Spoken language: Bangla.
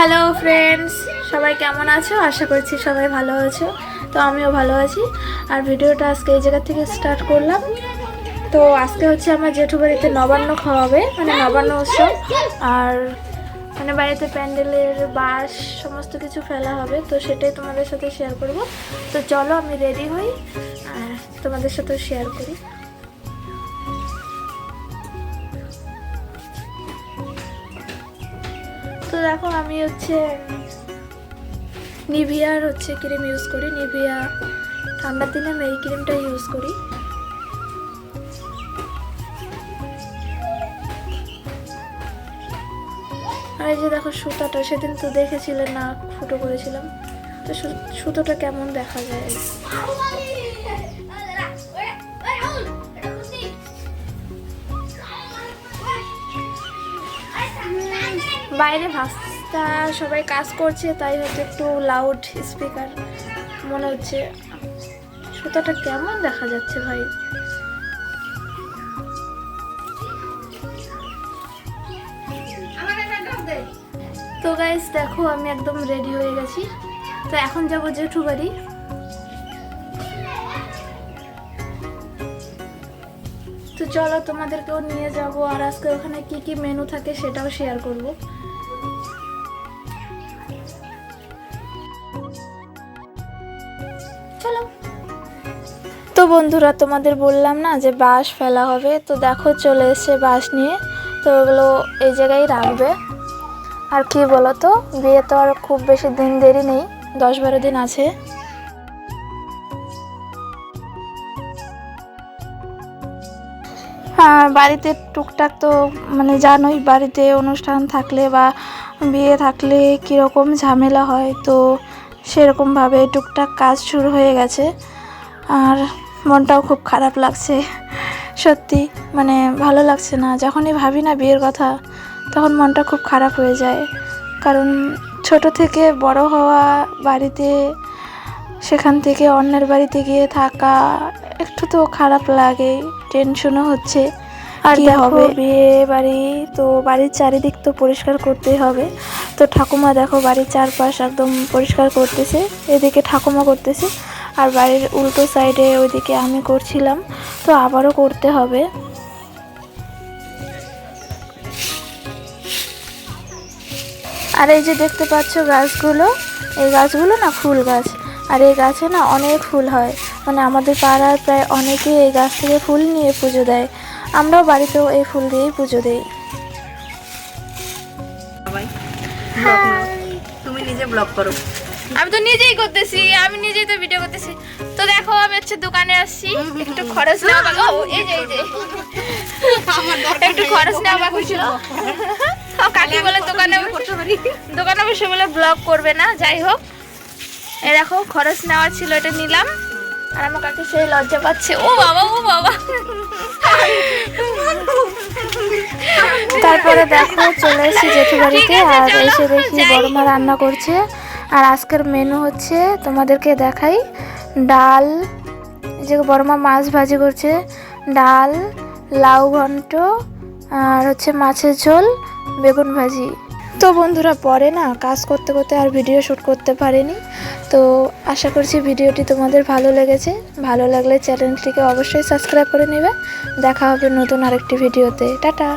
হ্যালো ফ্রেন্ডস, সবাই কেমন আছো? আশা করছি সবাই ভালো আছো। তো আমিও ভালো আছি। আর ভিডিওটা আজকে এই জায়গা থেকে স্টার্ট করলাম। তো আজকে হচ্ছে আমার জেঠু বাড়িতে নবান্ন খাওয়াবে, মানে নবান্ন উৎসব। আর মানে বাড়িতে প্যান্ডেলের বাঁশ সমস্ত কিছু ফেলা হবে, তো সেটাই তোমাদের সাথে শেয়ার করব। তো চলো আমি রেডি হই আর তোমাদের সাথে শেয়ার করি। তো দেখো আমি হচ্ছে নিভিয়ার ক্রিম ইউজ করি। নিভিয়া ঠান্ডার দিনে আমি এই ক্রিমটা ইউজ করি। আর এই যে দেখো সুতাটা, সেদিন তো দেখেছিলে না, ফুটো করেছিলাম। তো সুতোটা কেমন দেখা যায়। বাইরে ভাস্তা সবাই কাজ করছে, তাই হয়তো একটু লাউড স্পিকার মনে হচ্ছে। সুতোটা কেমন দেখা যাচ্ছে ভাই। তো গাইস দেখো আমি একদম রেডি হয়ে গেছি। তো এখন যাবো জেঠু বাড়ি। তো চলো তোমাদেরকেও নিয়ে যাব, আর আজকে ওখানে কি কি মেনু থাকে সেটাও শেয়ার করব। চলো। তো বন্ধুরা, তোমাদের বললাম না যে বাঁশ ফেলা হবে, তো দেখো চলে এসে বাঁশ নিয়ে। তো ওগুলো এই জায়গায় রাখবে। আর কি বলো তো, বিয়ে তো আর খুব বেশি দিন দেরি নেই, 10-12 দিন আছে। হ্যাঁ, বাড়িতে টুকটাক তো মানে জানোই, বাড়িতে অনুষ্ঠান থাকলে বা বিয়ে থাকলে কীরকম ঝামেলা হয়। তো সেরকমভাবে টুকটাক কাজ শুরু হয়ে গেছে। আর মনটাও খুব খারাপ লাগছে সত্যি, মানে ভালো লাগছে না। যখনই ভাবি না বিয়ের কথা, তখন মনটা খুব খারাপ হয়ে যায়। কারণ ছোট থেকে বড় হওয়া বাড়িতে, সেখান থেকে অন্যের বাড়িতে গিয়ে থাকা একটু তো খারাপ লাগে, টেনশনও হচ্ছে। আর দেখো বিয়ে বাড়ি, তো বাড়ির চারিদিক তো পরিষ্কার করতেই হবে। তো ঠাকুমা দেখো বাড়ির চারপাশ একদম পরিষ্কার করতেছে, এদিকে ঠাকুমা করতেছে, আর বাড়ির উল্টো সাইডে ওইদিকে আমি করছিলাম। তো আবারও করতে হবে। আর এই যে দেখতে পাচ্ছ গাছগুলো, এই গাছগুলো না ফুল গাছ। আর এই গাছে না অনেক ফুল হয়, মানে আমাদের পাড়ার প্রায় অনেকে এই গাছ থেকে ফুল নিয়ে পুজো দেয়। আমরাও বাড়িতেও এই ফুল দিয়েই পুজো দিই। তুমি নিজে ব্লগ করো। আমি তো নিজেই করতেছি, আমি নিজেই তো ভিডিও করতেছি। তো দেখো আমি দোকানে আসছি, একটু খরচ নেওয়া বাকি। ও এই যে একটু খরচ নেওয়া বাকি ছিল। কাকি বলে দোকানে বসে বলে ব্লগ করবে না, যাই হোক। এ দেখো খরচ নেওয়া ছিল, এটা নিলাম। আর আমার কাকি সেই লজ্জা পাচ্ছে। ও বাবা, ও বাবা। তারপরে দেখো চলে এসেছি জেঠু বাড়িতে, আর এসে দেখি বড় মা রান্না করছে। আর আজকের মেনু হচ্ছে তোমাদেরকে দেখাই। ডাল, যে বড় মা মাছ ভাজি করছে, ডাল, লাউ ঘন্ট, আর মাছের ঝোল, বেগুন ভাজি। তো বন্ধুরা, পরে না কাজ করতে করতে আর ভিডিও শ্যুট করতে পারিনি। তো আশা করছি ভিডিওটি তোমাদের ভালো লেগেছে। ভালো লাগলে চ্যানেলটিকে অবশ্যই সাবস্ক্রাইব করে নেবে। দেখা হবে নতুন আরেকটি ভিডিওতে। টাটা।